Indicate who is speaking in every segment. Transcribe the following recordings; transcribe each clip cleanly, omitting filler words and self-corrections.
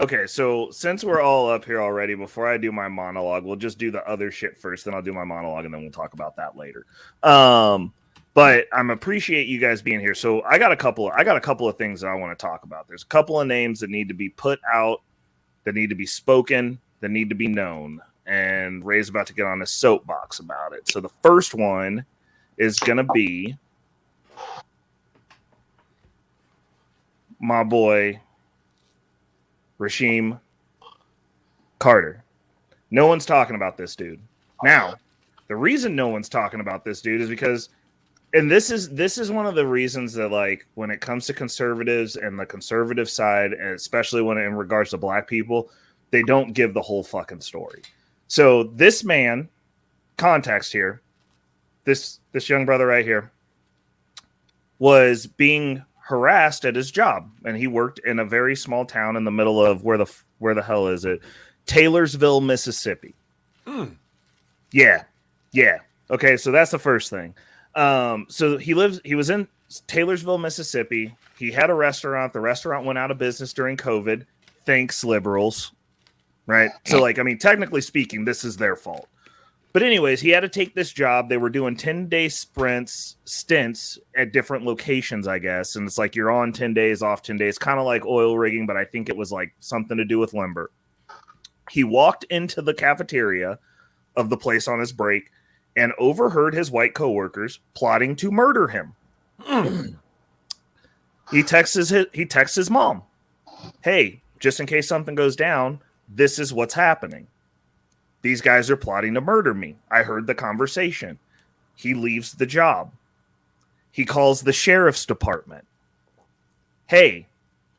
Speaker 1: Okay, so since we're all up here already, before I do my monologue, we'll just do the other shit first, then I'll do my monologue, and then we'll talk about that later. But I'm appreciate you guys being here. So I got a couple of things that I want to talk about. There's a couple of names that need to be put out, that need to be spoken, that need to be known. And Ray's about to get on a soapbox about it. So the first one is gonna be my boy Rasheed Carter. No one's talking about this dude. Now, the reason no one's talking about this dude is because, and this is one of the reasons that, like, when it comes to conservatives and the conservative side, and especially when in regards to black people, they don't give the whole fucking story. So this man, context here, this young brother right here, was being harassed at his job, and he worked in a very small town in the middle of where the hell is it? Taylorsville, Mississippi. Yeah. Okay, so that's the first thing. So he was in Taylorsville, Mississippi. He had a restaurant. The restaurant went out of business during COVID. Thanks, liberals. Right? So, like, I mean, technically speaking, this is their fault. But anyways, he had to take this job. They were doing 10-day stints at different locations, I guess. And it's like you're on 10 days, off 10 days, kind of like oil rigging, but I think it was like something to do with lumber. He walked into the cafeteria of the place on his break and overheard his white coworkers plotting to murder him. He texts his mom, "Hey, just in case something goes down, this is what's happening. These guys are plotting to murder me. I heard the conversation." He leaves the job. He calls the sheriff's department. "Hey,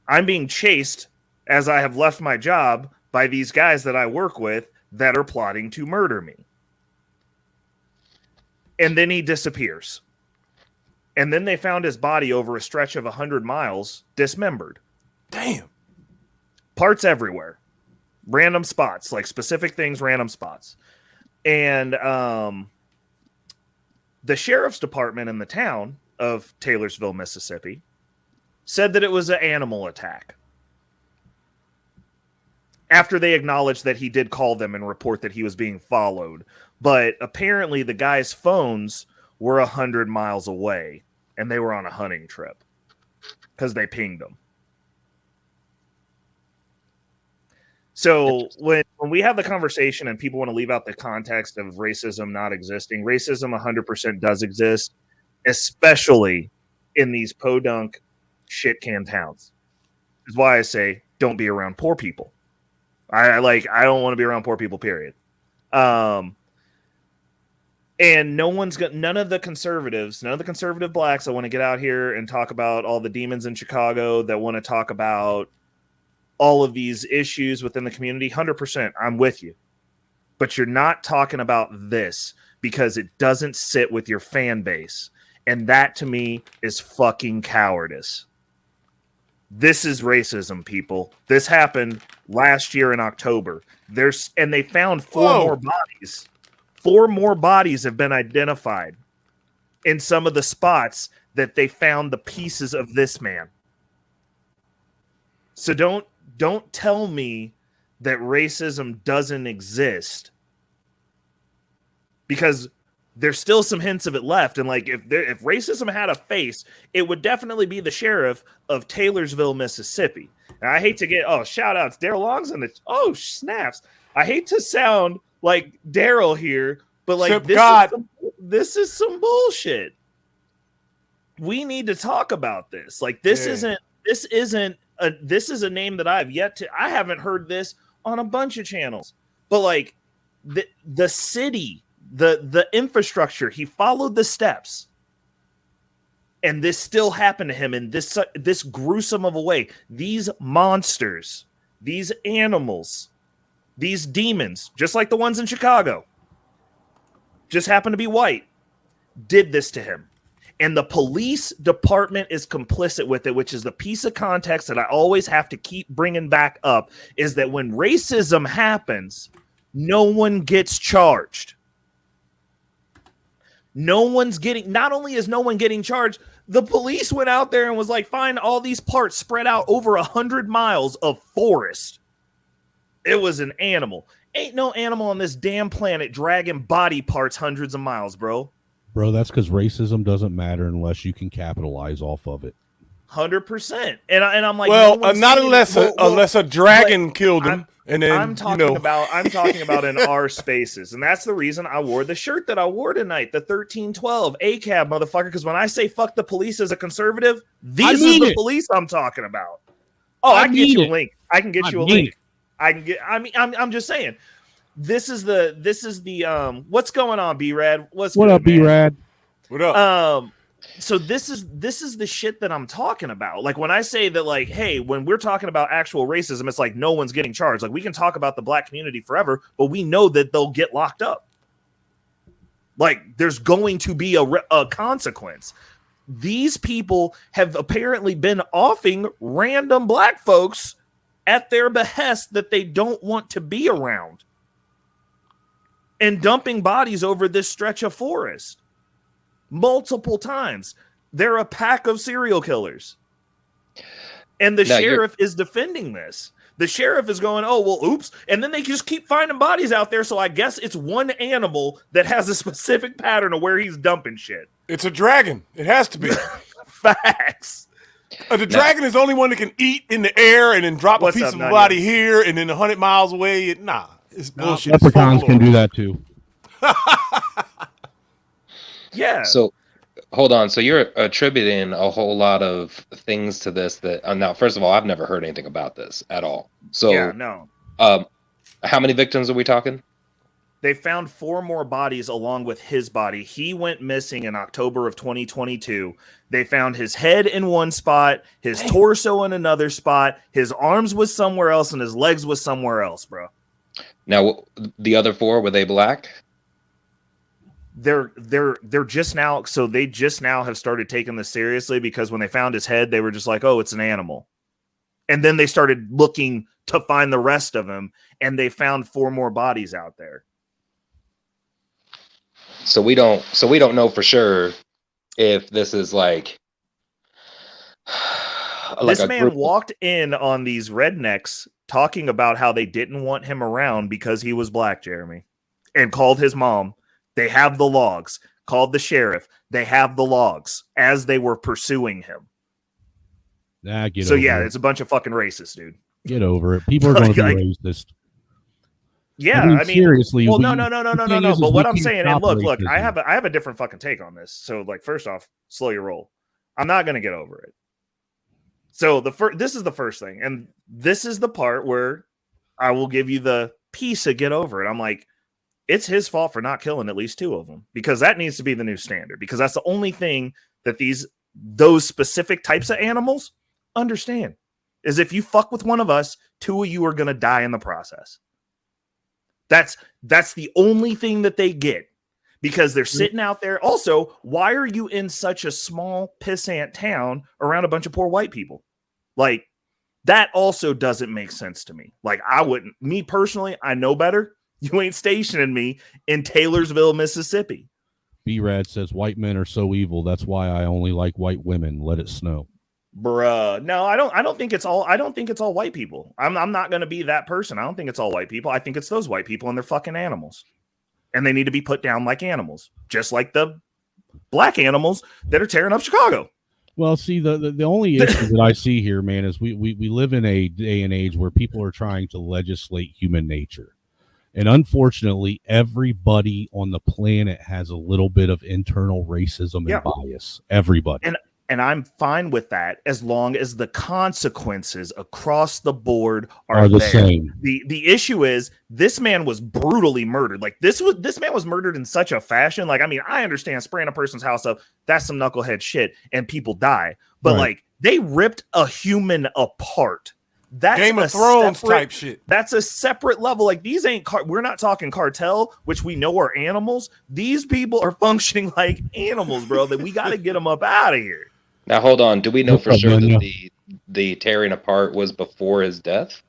Speaker 1: I'm being chased as I have left my job by these guys that I work with that are plotting to murder me." And then he disappears. And then they found his body over a stretch of 100 miles, dismembered.
Speaker 2: Damn.
Speaker 1: Parts everywhere. Random spots, like specific things, random spots. And the sheriff's department in the town of Taylorsville, Mississippi, said that it was an animal attack, after they acknowledged that he did call them and report that he was being followed. But apparently the guy's phones were 100 miles away, and they were on a hunting trip because they pinged them. So when we have the conversation and people want to leave out the context of racism not existing, racism 100% does exist, especially in these podunk shit can towns. Is why I say don't be around poor people. I don't want to be around poor people, period. And none of the conservative blacks that want to get out here and talk about all the demons in Chicago, that want to talk about all of these issues within the community, 100%, I'm with you. But you're not talking about this because it doesn't sit with your fan base. And that, to me, is fucking cowardice. This is racism, people. This happened last year in October. And they found four more bodies. 4 more bodies have been identified in some of the spots that they found the pieces of this man. So don't tell me that racism doesn't exist, because there's still some hints of it left. And like, if racism had a face, it would definitely be the sheriff of Taylorsville, Mississippi. And I hate to get shout outs, Daryl Long's in the snaps. I hate to sound like Daryl here, but like this is some bullshit. We need to talk about this. Like this is a name that I haven't heard this on a bunch of channels. But like the city, the infrastructure, he followed the steps. And this still happened to him in this gruesome of a way. These monsters, these animals, these demons, just like the ones in Chicago, just happen to be white, did this to him. And the police department is complicit with it, which is the piece of context that I always have to keep bringing back up, is that when racism happens, no one gets charged. Not only is no one getting charged, the police went out there and was like, find all these parts spread out over 100 miles of forest. It was an animal. Ain't no animal on this damn planet dragging body parts hundreds of miles, bro.
Speaker 2: Bro, that's because racism doesn't matter unless you can capitalize off of it.
Speaker 1: 100%. And I'm like,
Speaker 3: well,
Speaker 1: no
Speaker 3: not unless a dragon killed him. And then
Speaker 1: I'm talking about in our spaces, and that's the reason I wore the shirt that I wore tonight, the 1312 ACAB motherfucker. Because when I say fuck the police as a conservative, these are the police I'm talking about. Oh, I can get you a link. I can get you a link. I'm just saying. This is the what's going on, B-Rad?
Speaker 2: What up, B-Rad?
Speaker 3: What up?
Speaker 1: So this is the shit that I'm talking about. Like when I say that, like, hey, when we're talking about actual racism, it's like no one's getting charged. Like we can talk about the black community forever, but we know that they'll get locked up. Like there's going to be a consequence. These people have apparently been offing random black folks at their behest that they don't want to be around and dumping bodies over this stretch of forest. Multiple times. They're a pack of serial killers. And the sheriff is defending this. The sheriff is going, oh, well, oops. And then they just keep finding bodies out there. So I guess it's one animal that has a specific pattern of where he's dumping shit.
Speaker 3: It's a dragon. It has to be.
Speaker 1: Facts.
Speaker 3: The dragon is the only one that can eat in the air and then drop a piece of body here and then 100 miles away. It's bullshit.
Speaker 2: Leprechauns can do that too.
Speaker 1: Yeah.
Speaker 4: So, hold on. So you're attributing a whole lot of things to this that now, first of all, I've never heard anything about this at all. So,
Speaker 1: yeah, no.
Speaker 4: How many victims are we talking?
Speaker 1: They found 4 more bodies along with his body. He went missing in October of 2022. They found his head in one spot, his torso in another spot, his arms was somewhere else, and his legs was somewhere else, bro.
Speaker 4: Now, the other 4, were they black?
Speaker 1: They're just now, so they just now have started taking this seriously because when they found his head, they were just like, oh, it's an animal. And then they started looking to find the rest of him, and they found 4 more bodies out there.
Speaker 4: So we don't know for sure if this is like
Speaker 1: this man walked in on these rednecks talking about how they didn't want him around because he was black, Jeremy, and called his mom. They have the logs. Called the sheriff. They have the logs as they were pursuing him. It's a bunch of fucking racists, dude.
Speaker 2: Get over it. People are going to be racist.
Speaker 1: Yeah, I mean
Speaker 2: seriously.
Speaker 1: Well, no. But what I'm saying, and look, I have a different fucking take on this. So, like, first off, slow your roll. I'm not going to get over it. So this is the first thing, and this is the part where I will give you the piece to get over it. I'm like, it's his fault for not killing at least 2 of them, because that needs to be the new standard, because that's the only thing that those specific types of animals understand is if you fuck with one of us, 2 of you are going to die in the process. That's the only thing that they get, because they're sitting out there. Also, why are you in such a small pissant town around a bunch of poor white people? Like, that also doesn't make sense to me. Like, me personally, I know better. You ain't stationing me in Taylorsville, Mississippi.
Speaker 2: B-Rad says white men are so evil. That's why I only like white women. Let it snow.
Speaker 1: Bruh. No, I don't think it's all white people. I'm not going to be that person. I don't think it's all white people. I think it's those white people and they're fucking animals. And they need to be put down like animals, just like the black animals that are tearing up Chicago.
Speaker 2: Well, see, the only issue that I see here, man, is we live in a day and age where people are trying to legislate human nature. And unfortunately, everybody on the planet has a little bit of internal racism and bias. Everybody.
Speaker 1: And I'm fine with that as long as the consequences across the board are
Speaker 2: the
Speaker 1: there.
Speaker 2: Same.
Speaker 1: The issue is this man was brutally murdered. Like this man was murdered in such a fashion. Like, I mean, I understand spraying a person's house up. That's some knucklehead shit and people die. But like they ripped a human apart. That's
Speaker 3: Game of Thrones type shit.
Speaker 1: That's a separate level. Like these ain't we're not talking cartel, which we know are animals. These people are functioning like animals, bro. That we got to get them up out of here.
Speaker 4: Now hold on. Do we know for sure that the tearing apart was before his death?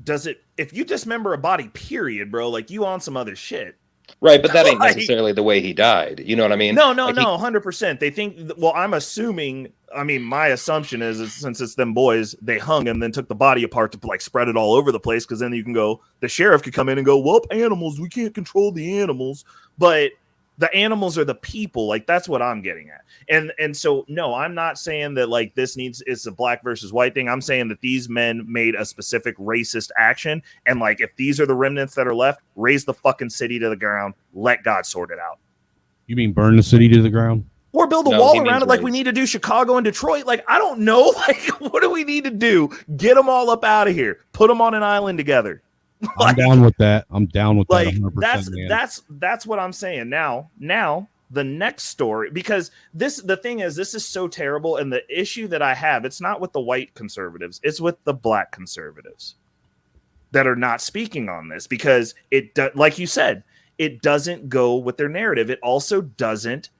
Speaker 1: Does it? If you dismember a body, period, bro, like you on some other shit.
Speaker 4: Right, but that ain't necessarily the way he died. You know what I mean?
Speaker 1: No, 100%. They think, well, I'm assuming, my assumption is since it's them boys, they hung him, then took the body apart to like spread it all over the place. Cause then you can go, the sheriff could come in and go, well, animals, we can't control the animals, but the animals are the people. Like that's what I'm getting at. And so, no, I'm not saying that like it's a black versus white thing. I'm saying that these men made a specific racist action. And like, if these are the remnants that are left, raise the fucking city to the ground, let God sort it out.
Speaker 2: You mean burn the city to the ground?
Speaker 1: Or build a wall around it like we need to do Chicago and Detroit. Like, I don't know. Like, what do we need to do? Get them all up out of here. Put them on an island together.
Speaker 2: I'm down with that. I'm down with that 100%.
Speaker 1: That's what I'm saying. Now the next story, because the thing is, this is so terrible, and the issue that I have, it's not with the white conservatives, it's with the black conservatives that are not speaking on this, because like you said, it doesn't go with their narrative. It also doesn't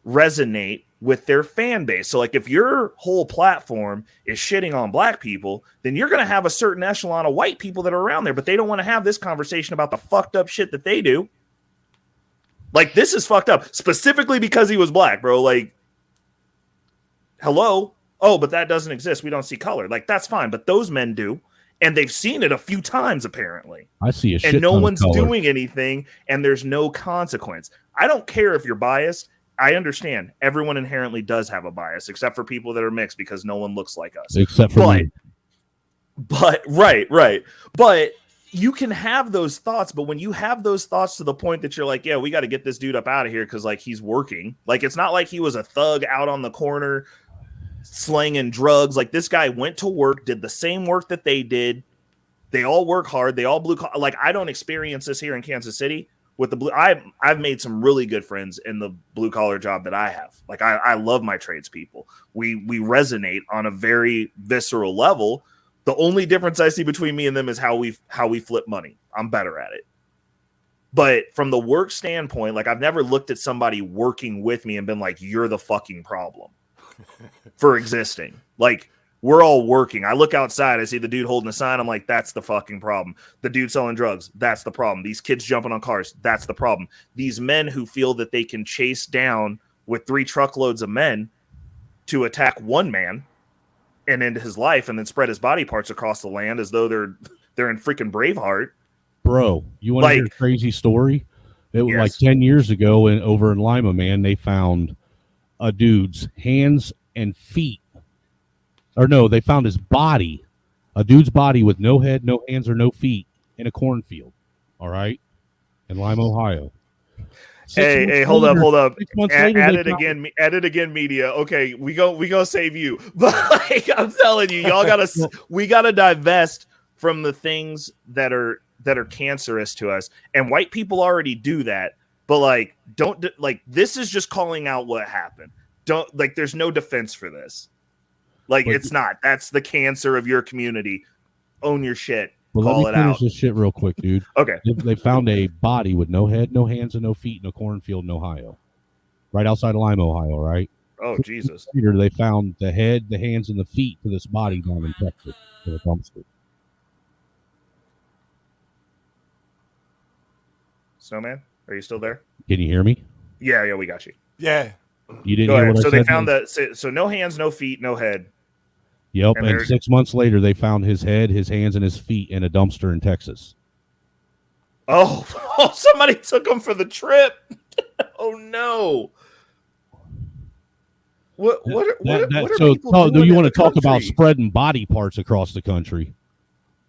Speaker 1: resonate with their fan base. So like if your whole platform is shitting on black people, then you're going to have a certain echelon of white people that are around there, but they don't want to have this conversation about the fucked up shit that they do. Like, this is fucked up specifically because he was black, bro. Like, hello. Oh, but that doesn't exist. We don't see color. Like, that's fine. But those men do. And they've seen it a few times, apparently.
Speaker 2: I see a shit.
Speaker 1: And no one's doing anything, and there's no consequence. I don't care if you're biased. I understand everyone inherently does have a bias, except for people that are mixed because no one looks like us.
Speaker 2: Except for me.
Speaker 1: But right. But you can have those thoughts, but when you have those thoughts to the point that you're like, yeah, we got to get this dude up out of here because like he's working. Like, it's not like he was a thug out on the corner slanging drugs. Like, this guy went to work, did the same work that they did. They all work hard. They all blue collar. Like, I don't experience this here in Kansas City. With the blue, I've made some really good friends in the blue collar job that I have. Like, I love my tradespeople. We resonate on a very visceral level. The only difference I see between me and them is how we flip money. I'm better at it. But from the work standpoint, like, I've never looked at somebody working with me and been like, you're the fucking problem for existing. Like, we're all working. I look outside, I see the dude holding a sign. I'm like, that's the fucking problem. The dude selling drugs, that's the problem. These kids jumping on cars, that's the problem. These men who feel that they can chase down with 3 truckloads of men to attack one man and end his life and then spread his body parts across the land as though they're in freaking Braveheart.
Speaker 2: Bro, you want to hear a crazy story? It was like 10 years ago over in Lima, man, they found a dude's hands and feet. Or no, they found his body, a dude's body with no head, no hands, or no feet in a cornfield. All right, in Lima, Ohio.
Speaker 1: Hey, hold up. Edit again, media. Okay, we go save you. But like, I'm telling you, we gotta divest from the things that are cancerous to us. And white people already do that. But like, this is just calling out what happened. There's no defense for this. Like, it's not. That's the cancer of your community. Own your shit.
Speaker 2: Well,
Speaker 1: call
Speaker 2: let me finish this shit real quick, dude.
Speaker 1: Okay.
Speaker 2: They found a body with no head, no hands, and no feet in a cornfield in Ohio. Right outside of Lima, Ohio, right?
Speaker 1: Oh, Jesus.
Speaker 2: Later, they found the head, the hands, and the feet to this body down in Texas in a dumpster.
Speaker 1: Snowman, are you still there?
Speaker 2: Can you hear me?
Speaker 1: Yeah, we got you.
Speaker 3: Yeah.
Speaker 2: You didn't hear what I said?
Speaker 1: So they found so no hands, no feet, no head.
Speaker 2: Yep, and 6 months later, they found his head, his hands, and his feet in a dumpster in Texas.
Speaker 1: Oh, somebody took him for the trip. Oh, no. What are people doing?
Speaker 2: You want to talk about spreading body parts across the country?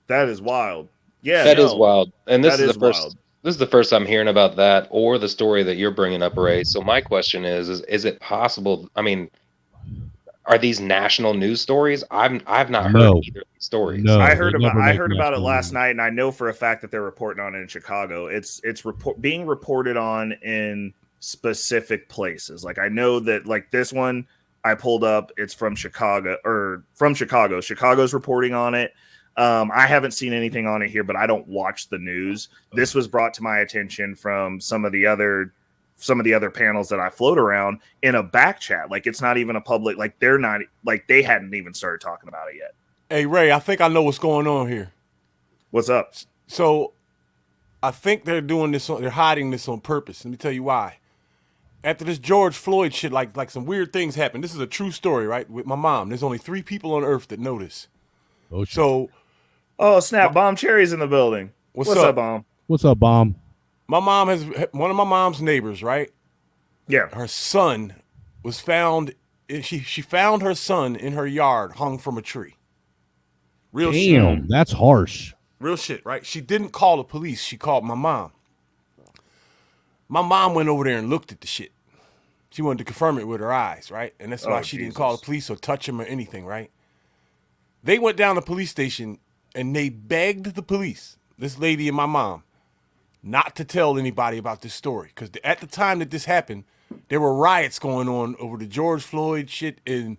Speaker 1: That is wild. Yeah,
Speaker 4: that is wild. And this is the first.
Speaker 1: Wild.
Speaker 4: This is the first I'm hearing about that or the story that you're bringing up, Ray. So my question is it possible? I mean, are these national news stories? I've not heard either of these stories.
Speaker 2: No,
Speaker 1: I heard about it last night, and I know for a fact that they're reporting on it in Chicago. It's being reported on in specific places. Like, I know that, like, this one I pulled up, it's from Chicago. Chicago's reporting on it. I haven't seen anything on it here, but I don't watch the news. This was brought to my attention from some of the other panels that I float around in a back chat. Like, it's not even a public, like, they're not, like, they hadn't even started talking about it yet.
Speaker 3: Hey, Ray, I think I know what's going on here.
Speaker 1: What's up?
Speaker 3: So I think they're doing this. They're hiding this on purpose. Let me tell you why. After this George Floyd shit, like some weird things happened. This is a true story, right? With my mom. There's only 3 people on earth that know this.
Speaker 2: Oh, shit.
Speaker 3: So,
Speaker 1: oh snap! Bomb Cherry's in the building. What's up, Bomb?
Speaker 2: What's up, Bomb?
Speaker 3: My mom has one of my mom's neighbors, right?
Speaker 1: Yeah.
Speaker 3: Her son was found. She found her son in her yard, hung from a tree. Real shit.
Speaker 2: Damn, that's harsh.
Speaker 3: Real shit, right? She didn't call the police. She called my mom. My mom went over there and looked at the shit. She wanted to confirm it with her eyes, right? And that's why she didn't call the police or touch him or anything, right? They went down to the police station and they begged the police, this lady and my mom, not to tell anybody about this story. Because at the time that this happened, there were riots going on over the George Floyd shit, and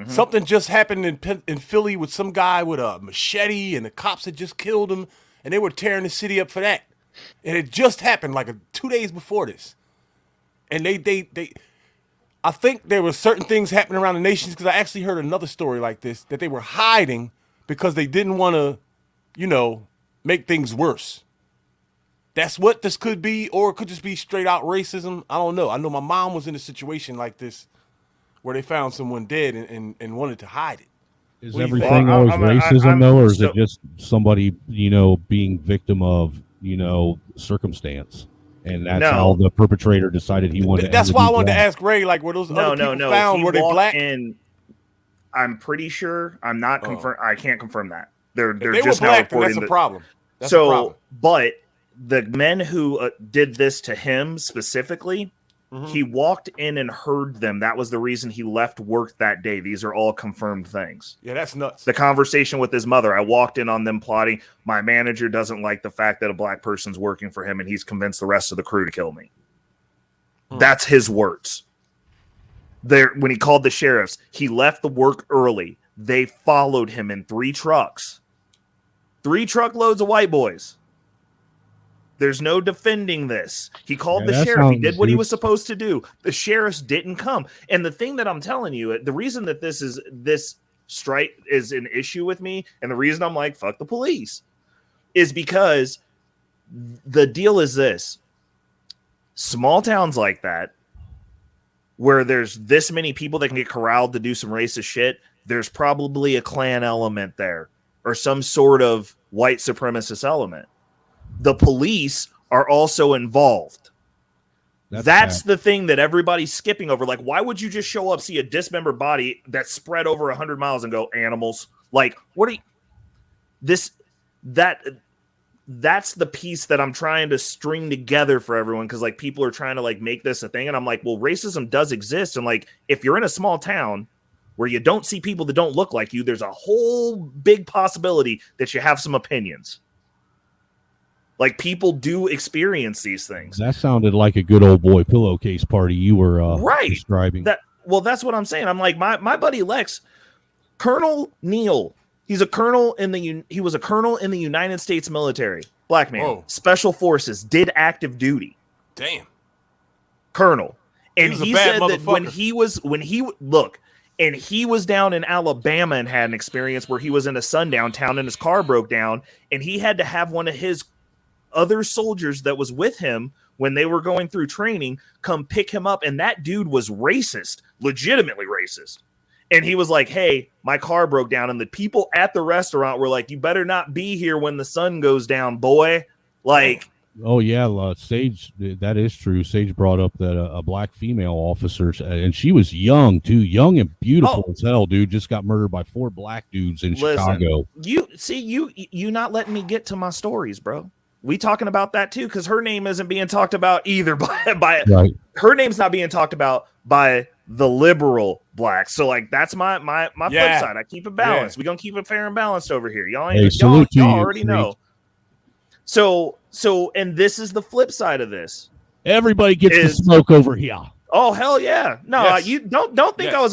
Speaker 3: something just happened in Philly with some guy with a machete, and the cops had just killed him, and they were tearing the city up for that. And it just happened like 2 days before this. And I think there were certain things happening around the nation, because I actually heard another story like this, that they were hiding because they didn't want to, make things worse. That's what this could be, or it could just be straight out racism. I don't know. I know my mom was in a situation like this where they found someone dead and wanted to hide it.
Speaker 2: Is everything always racism, though, or is it just somebody, being victim of, circumstance? And that's how the perpetrator decided he wanted to.
Speaker 3: That's why I wanted to ask Ray, like, were those other people found? Were they black?
Speaker 1: I'm pretty sure. I'm not confirmed. I can't confirm that. They're
Speaker 3: they
Speaker 1: just
Speaker 3: were black,
Speaker 1: now reporting
Speaker 3: that's a problem. That's a problem.
Speaker 1: But the men who did this to him specifically, he walked in and heard them. That was the reason he left work that day. These are all confirmed things.
Speaker 3: Yeah, that's nuts.
Speaker 1: The conversation with his mother, I walked in on them plotting. My manager doesn't like the fact that a black person's working for him, and he's convinced the rest of the crew to kill me. That's his words. When he called the sheriffs, he left the work early. They followed him in 3 trucks. 3 truckloads of white boys. There's no defending this. He called the sheriff. He did what he was supposed to do. The sheriffs didn't come. And the thing that I'm telling you, the reason that this strike is an issue with me, and the reason I'm like, fuck the police, is because the deal is this. Small towns like that, where there's this many people that can get corralled to do some racist shit, there's probably a Klan element there, or some sort of white supremacist element. The police are also involved. That's the thing that everybody's skipping over. Like, why would you just show up, see a dismembered body that's spread over 100 miles and go, animals? Like, what are you... That's the piece that I'm trying to string together for everyone, because, like, people are trying to, like, make this a thing. And I'm like, well, racism does exist. And, like, if you're in a small town where you don't see people that don't look like you, there's a whole big possibility that you have some opinions. Like, people do experience these things.
Speaker 2: That sounded like a good old boy pillowcase party you were describing.
Speaker 1: That's what I'm saying. I'm like, my buddy Lex, Colonel Neal, he was a colonel in the United States military. Black man. Whoa. Special Forces, did active duty.
Speaker 3: Damn.
Speaker 1: Colonel. And he said that when he was down in Alabama and had an experience where he was in a sundown town and his car broke down, and he had to have one of his other soldiers that was with him when they were going through training come pick him up, and that dude was racist, legitimately racist. And he was like, hey, my car broke down, and the people at the restaurant were like, you better not be here when the sun goes down, boy. Like,
Speaker 2: oh yeah, Sage, that is true. Sage brought up that a black female officer, and she was young too, young and beautiful as hell, dude, just got murdered by 4 black dudes in Chicago. You not letting me get to my stories, bro. We talking about that too, because her name isn't being talked about either by right. Her name's not being talked about by the liberal blacks. So, like, that's my flip side. I keep it balanced. We're gonna keep it fair and balanced over here. Y'all already know. So and this is the flip side of this. Everybody gets the smoke over here.
Speaker 1: Oh hell yeah. No, you don't think I was gonna